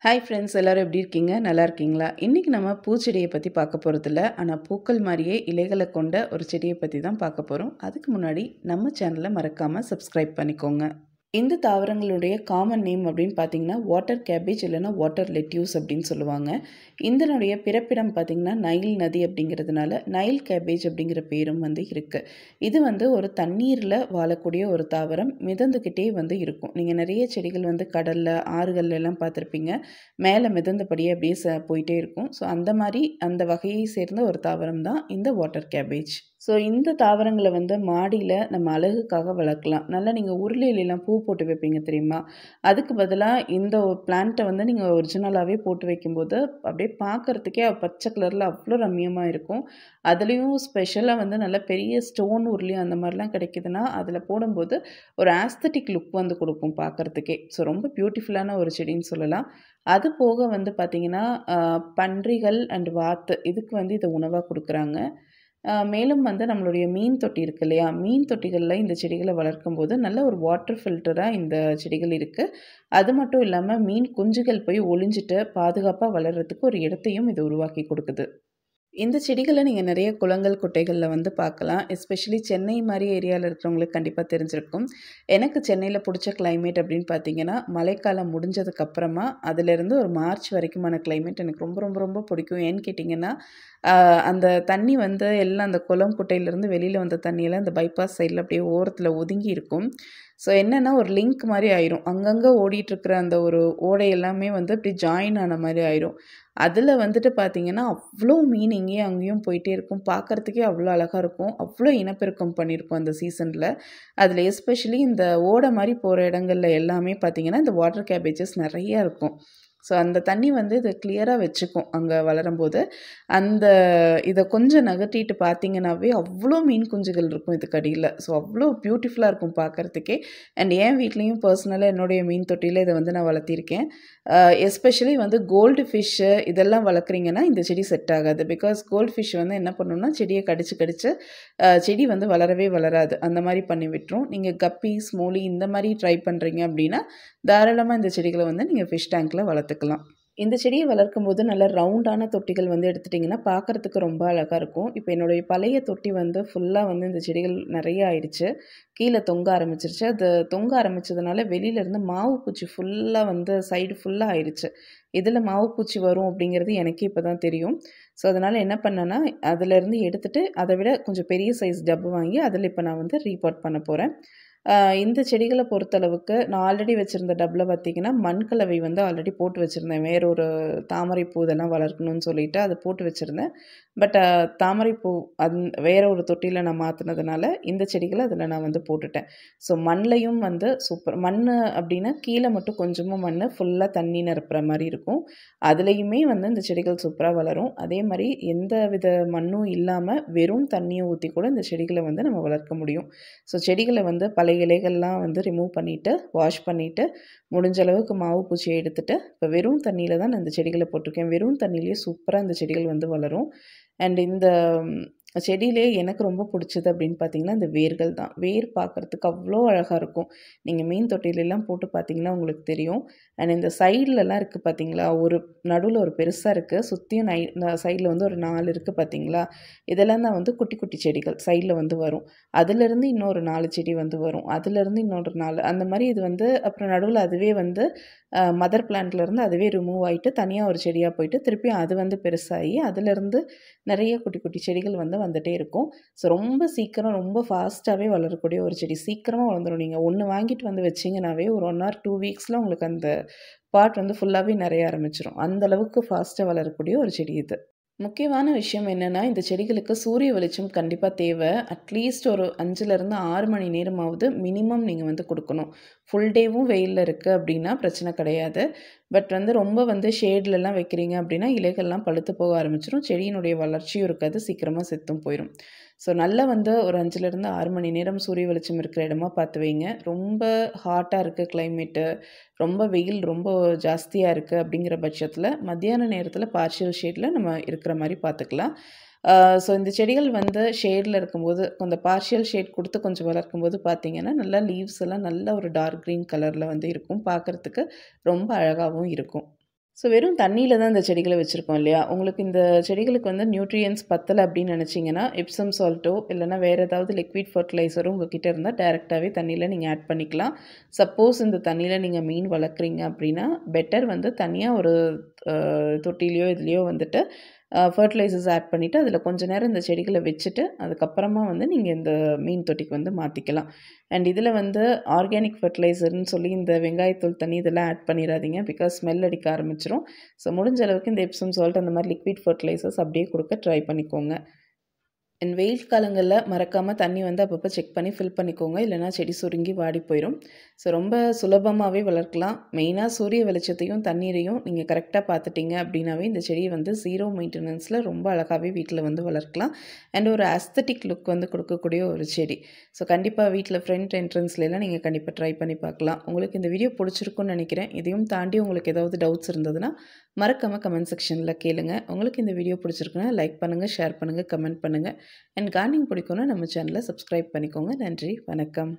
Hi friends, எல்லாரும் எப்படி இருக்கீங்க? நல்லா இருக்கீங்களா? இன்னைக்கு நம்ம பூச்செடியை பற்றி பார்க்க போகிறதில்ல. ஆனால் பூக்கள் மாதிரியே இலைகளை கொண்ட ஒரு செடியை பற்றி தான் பார்க்க போகிறோம். அதுக்கு முன்னாடி நம்ம சேனலை மறக்காமல் சப்ஸ்கிரைப் பண்ணிக்கோங்க. இந்த தாவரங்களுடைய காமன் நேம் அப்படின்னு பார்த்தீங்கன்னா வாட்டர் கேபேஜ் இல்லைன்னா வாட்டர் லெட்யூஸ் அப்படின்னு சொல்லுவாங்க. இதனுடைய பிறப்பிடம் பார்த்தீங்கன்னா நைல் நதி அப்படிங்கிறதுனால நைல் கேபேஜ் அப்படிங்கிற பேரும் இருக்குது. இது ஒரு தண்ணீரில் வாழக்கூடிய ஒரு தாவரம், மிதந்துக்கிட்டே இருக்கும். நீங்கள் நிறைய செடிகள் கடலில் ஆறுகள்ல எல்லாம் பார்த்துருப்பீங்க. மேலே மிதந்தபடியே அப்படியே போயிட்டே இருக்கும். ஸோ அந்த மாதிரி அந்த வகையை சேர்ந்த ஒரு தாவரம் தான் இந்த வாட்டர் கேபேஜ். ஸோ இந்த தாவரங்களை மாடியில் நம்ம அழகுக்காக வளர்க்கலாம். நல்லா நீங்கள் உருளையிலெல்லாம் பூ போட்டு வைப்பீங்க தெரியுமா? அதுக்கு பதிலாக இந்த பிளான்ட்டை நீங்கள் ஒரிஜினலாகவே போட்டு வைக்கும்போது அப்படியே பார்க்குறதுக்கே பச்சை கலரில் அவ்வளோ ரம்மியமாக இருக்கும். அதுலேயும் ஸ்பெஷலாக நல்ல பெரிய ஸ்டோன் உருளி அந்த மாதிரிலாம் கிடைக்குதுன்னா அதில் போடும்போது ஒரு ஆஸ்தட்டிக் லுக் கொடுக்கும் பார்க்குறதுக்கே. ஸோ ரொம்ப பியூட்டிஃபுல்லான ஒரு செடின்னு சொல்லலாம். அது போக பார்த்திங்கன்னா பன்றிகள் அண்ட் வாத்து இதுக்கு இதை உணவாக கொடுக்குறாங்க. மேலும் நம்மளுடைய மீன் தொட்டி இருக்கு இல்லையா? மீன் தொட்டிகளில் இந்த செடிகளை வளர்க்கும்போது நல்ல ஒரு வாட்டர் ஃபில்டராக இந்த செடிகள் இருக்குது. அது மட்டும் இல்லாமல் மீன் குஞ்சுகள் போய் ஒளிஞ்சிட்டு பாதுகாப்பாக வளர்கிறதுக்கு ஒரு இடத்தையும் இது உருவாக்கி கொடுக்குது. இந்த செடிகளை நீங்கள் நிறைய குளங்கள் குட்டைகளில் பார்க்கலாம். எஸ்பெஷலி சென்னை மாதிரி ஏரியாவில் இருக்கிறவங்களுக்கு கண்டிப்பாக தெரிஞ்சிருக்கும். எனக்கு சென்னையில் பிடிச்ச கிளைமேட் அப்படின்னு பார்த்தீங்கன்னா மழைக்காலம் முடிஞ்சதுக்கப்புறமா அதிலேருந்து ஒரு மார்ச் வரைக்குமான கிளைமேட் எனக்கு ரொம்ப ரொம்ப ரொம்ப பிடிக்கும். ஏன்னு கேட்டிங்கன்னா அந்த தண்ணி எல்லாம் அந்த குளம் குட்டையிலேருந்து வெளியில் வந்த தண்ணியெல்லாம் அந்த பைபாஸ் சைடில் அப்படியே ஓரத்தில் ஒதுங்கி இருக்கும். ஸோ என்னென்னா ஒரு லிங்க் மாதிரி ஆயிரும். அங்கங்கே ஓடிட்டுருக்கிற அந்த ஒரு ஓடை எல்லாமே அப்படி ஜாயின் ஆன மாதிரி ஆயிரும். அதில் பார்த்திங்கன்னா அவ்வளோ மீன் இங்கேயும் அங்கேயும் போயிட்டே இருக்கும். பார்க்குறதுக்கே அவ்வளோ அழகாக இருக்கும். அவ்வளோ இனப்பெருக்கம் பண்ணியிருக்கும் அந்த சீசனில். அதில் எஸ்பெஷலி இந்த ஓடை மாதிரி போகிற இடங்கள்ல எல்லாமே பார்த்திங்கன்னா இந்த வாட்டர் கேபேஜஸ் நிறையா இருக்கும். ஸோ அந்த தண்ணி இதை கிளியராக வச்சுக்கும் அங்கே வளரும்போது. அந்த இதை கொஞ்சம் நகர்த்திட்டு பார்த்தீங்கன்னாவே அவ்வளோ மீன் குஞ்சுகள் இருக்கும் இதுக்கு அடியில். ஸோ அவ்வளோ பியூட்டிஃபுல்லாக இருக்கும் பார்க்குறதுக்கே. அண்ட் என் வீட்லேயும் பர்சனலாக என்னுடைய மீன் தொட்டியில் இதை நான் வளர்த்திருக்கேன். எஸ்பெஷலி கோல்டு ஃபிஷ்ஷு இதெல்லாம் வளர்க்குறீங்கன்னா இந்த செடி செட் ஆகாது. பிகாஸ் கோல்டு ஃபிஷ் என்ன பண்ணணும்னா செடியை கடிச்சு கடிச்சு செடி வளரவே வளராது. அந்த மாதிரி பண்ணி விட்டுரும். நீங்கள் கப்பி ஸ்மோலி இந்த மாதிரி ட்ரை பண்ணுறீங்க அப்படின்னா தாராளமாக இந்த செடிகளை நீங்கள் ஃபிஷ் டேங்க்கில் வளர்த்துக்கலாம். இந்த செடியை வளர்க்கும் போது நல்ல ரவுண்டான தொட்டிகள் எடுத்துட்டிங்கன்னா பார்க்குறதுக்கு ரொம்ப அழகாக இருக்கும். இப்போ என்னுடைய பழைய தொட்டி ஃபுல்லாக இந்த செடிகள் நிறைய ஆயிடுச்சு. கீழே தொங்க ஆரம்பிச்சிருச்சு. அது தொங்க ஆரம்பித்ததுனால வெளியிலேருந்து மாவு பூச்சி ஃபுல்லாக சைடு ஃபுல்லாக ஆயிடுச்சு. இதில் மாவு பூச்சி வரும் அப்படிங்கிறது எனக்கே இப்போ தான் தெரியும். ஸோ அதனால் என்ன பண்ணேன்னா அதிலேருந்து எடுத்துகிட்டு அதை விட கொஞ்சம் பெரிய சைஸ் டப்பு வாங்கி அதில் இப்போ நான் ரீபாட் பண்ண போகிறேன். இந்த செடிகளை பொறுத்தளவுக்கு நான் ஆல்ரெடி வச்சுருந்த டப்பில் பார்த்திங்கன்னா மண்கலவை ஆல்ரெடி போட்டு வச்சுருந்தேன். வேறொரு தாமரைப்பூ இதெல்லாம் வளர்க்கணும்னு சொல்லிவிட்டு அதை போட்டு வச்சுருந்தேன். பட் தாமரைப்பூ வேற ஒரு தொட்டியில் நான் மாற்றினதுனால இந்த செடிகளை அதில் நான் போட்டுட்டேன். ஸோ மண்ணையும் சூப்பர் மண் அப்படின்னா கீழே மட்டும் கொஞ்சமாக மண் ஃபுல்லாக தண்ணி நிரப்புற மாதிரி இருக்கும். அதுலேயுமே இந்த செடிகள் சூப்பராக வளரும். அதே மாதிரி எந்த வித மண்ணும் இல்லாமல் வெறும் தண்ணியை ஊற்றி கூட இந்த செடிகளை நம்ம வளர்க்க முடியும். ஸோ செடிகளை பழைய இலைகள்லாம் ரிமூவ் பண்ணிவிட்டு வாஷ் பண்ணிவிட்டு முடிஞ்ச அளவுக்கு மாவு பூச்சியை எடுத்துகிட்டு இப்போ வெறும் தண்ணியில் தான் நான் இந்த செடிகளை போட்டிருக்கேன். வெறும் தண்ணியிலே சூப்பராக இந்த செடிகள் வளரும். அண்ட் இந்த செடியிலே எனக்கு ரொம்ப பிடிச்சது அப்படின்னு பார்த்தீங்கன்னா இந்த வேர்கள் தான். வேர் பார்க்குறதுக்கு அவ்வளோ அழகாக இருக்கும். நீங்கள் மீன் தொட்டிலெல்லாம் போட்டு பார்த்தீங்கன்னா உங்களுக்கு தெரியும். அண்ட் இந்த சைட்லலாம் இருக்குது பார்த்தீங்களா, ஒரு நடுவில் ஒரு பெருசாக இருக்குது, சுற்றியும் சைடில் ஒரு 4 இருக்குது பார்த்தீங்களா. இதெல்லாம் தான் குட்டி குட்டி செடிகள் சைடில் வரும். அதுலேருந்து இன்னொரு 4 செடி வரும். அதுலேருந்து இன்னொரு 4 அந்த மாதிரி இது அப்புறம் நடுவில் அதுவே மதர் பிளான்ட்லேருந்து அதுவே ரிமூவ் ஆகிட்டு தனியாக ஒரு செடியாக போயிட்டு திருப்பியும் அது பெருசாகி அதிலேருந்து நிறைய குட்டி குட்டி செடிகள் வந்துகிட்டே இருக்கும். ஸோ ரொம்ப சீக்கிரம் ரொம்ப ஃபாஸ்ட்டாகவே வளரக்கூடிய ஒரு செடி. சீக்கிரமாக வளர்ந்துடும். நீங்கள் ஒன்று வாங்கிட்டு வச்சிங்கனாவே ஒரு 1 or 2 வீக்ஸில் உங்களுக்கு அந்த பாட் ஃபுல்லாகவே நிறைய ஆரம்பிச்சிடும். அந்தளவுக்கு ஃபாஸ்ட்டாக வளரக்கூடிய ஒரு செடி இது. முக்கியமான விஷயம் என்னென்னா இந்த செடிகளுக்கு சூரிய வெளிச்சம் கண்டிப்பாக தேவை. அட்லீஸ்ட் ஒரு 5லேருந்து 6 மணி நேரமாவது மினிமம் நீங்கள் கொடுக்கணும். ஃபுல் டேவும் வெயிலில் இருக்குது அப்படின்னா பிரச்சனை கிடையாது. பட் ரொம்ப ஷேட்லலாம் வைக்கிறீங்க அப்படின்னா இலைகள்லாம் பழுத்து போக ஆரம்பிச்சிடும். செடியினுடைய வளர்ச்சியும் இருக்காது, சீக்கிரமாக செத்தும் போயிடும். ஸோ நல்லா ஒரு 5லேருந்து 6 மணி நேரம் சூரிய வெளிச்சம் இருக்கிற இடமா பார்த்து வைங்க. ரொம்ப ஹாட்டாக இருக்குது கிளைமேட்டு, ரொம்ப வெயில் ரொம்ப ஜாஸ்தியாக இருக்குது அப்படிங்கிற பட்சத்தில் மத்தியான நேரத்தில் பார்ஷியல் ஷேடில் நம்ம இருக்கிற மாதிரி பார்த்துக்கலாம். ஸோ இந்த செடிகள் ஷேடில் இருக்கும்போது கொஞ்சம் பார்ஷியல் ஷேட் கொடுத்து கொஞ்சம் வளர்க்கும்போது பார்த்திங்கன்னா நல்லா லீவ்ஸ் எல்லாம் நல்ல ஒரு டார்க் க்ரீன் கலரில் இருக்கும். பார்க்குறதுக்கு ரொம்ப அழகாகவும் இருக்கும். ஸோ வெறும் தண்ணியில தான் இந்த செடிகள வச்சுருக்கோம் இல்லையா? உங்களுக்கு இந்த செடிகளுக்கு வந்து நியூட்ரியன்ட்ஸ் பத்தல அப்படின்னு நெனச்சீங்கன்னா, எப்சம் சால்ட்டோ இல்லன்னா வேற ஏதாவது லிக்விட் ஃபெர்டிலைசரும் உங்ககிட்ட இருந்தா டைரக்ட்டாவே தண்ணீல நீங்க ஆட் பண்ணிக்கலாம். சப்போஸ் இந்த தண்ணீல நீங்க மீன் வளர்க்குறீங்க அப்படின்னா, பெட்டர் வந்து தனியா ஒரு அ தொட்டியிலயோ, இதுலயோ வந்துட்டு ஃபெர்டிலைசர்ஸ் ஆட் பண்ணிவிட்டு, அதில கொஞ்ச நேரம் இந்த செடிகள வச்சுட்டு, அதுக்கப்புறமா வந்து நீங்க இந்த மீன் தொட்டிக்கு வந்து மாத்திக்கலாம். அண்ட் இதில வந்து ஆர்கானிக் ஃபெர்டிலைசர்ன்னு சொல்லி இந்த வெங்காயத்தூள் தண்ணி இதெல்லாம் ஆட் பண்ணிறாதீங்க. பிகாஸ் ஸ்மெல் அடிக்க ஆரம்பிச்சுரும். ஸோ முடிஞ்ச அளவுக்கு இந்த எப்சம் சால்ட் அந்த மாரி லிக்விட் ஃபெர்டிலைசர்ஸ் அப்படியே குடுக்க ட்ரை பண்ணிக்கோங்க. அண்ட் வெயில் காலங்கள்ல மறக்காம தண்ணி வந்து அப்பப்போ செக் பண்ணி ஃபில் பண்ணிக்கோங்க. இல்லைனா செடி சுருங்கி வாடி போயிடும். ஸோ ரொம்ப சுலபமாகவே வளர்க்கலாம். மெயினாக சூரிய வெளிச்சத்தையும் தண்ணீரையும் நீங்கள் கரெக்டாக பார்த்துட்டீங்க அப்படின்னாவே இந்த செடியை வந்து ஜீரோ மெயின்டெனன்ஸில் ரொம்ப அழகாகவே வீட்டில் வந்து வளர்க்கலாம். அண்ட் ஒரு அஸ்தட்டிக் லுக் வந்து கொடுக்கக்கூடிய ஒரு செடி. ஸோ கண்டிப்பாக வீட்டில் ஃப்ரண்ட் என்ட்ரன்ஸ்லாம் நீங்கள் கண்டிப்பாக ட்ரை பண்ணி பார்க்கலாம். உங்களுக்கு இந்த வீடியோ பிடிச்சிருக்குன்னு நினைக்கிறேன். இதையும் தாண்டி உங்களுக்கு ஏதாவது டவுட்ஸ் இருந்ததுன்னா மறக்காமல் கமெண்ட் செக்ஷனில் கேளுங்க. உங்களுக்கு இந்த வீடியோ பிடிச்சிருக்குன்னா லைக் பண்ணுங்கள், ஷேர் பண்ணுங்கள், கமெண்ட் பண்ணுங்கள். அண்ட் கார்டனிங் பிடிக்கும்னா நம்ம சேனலை சப்ஸ்கிரைப் பண்ணிக்கோங்க. நன்றி, வணக்கம்.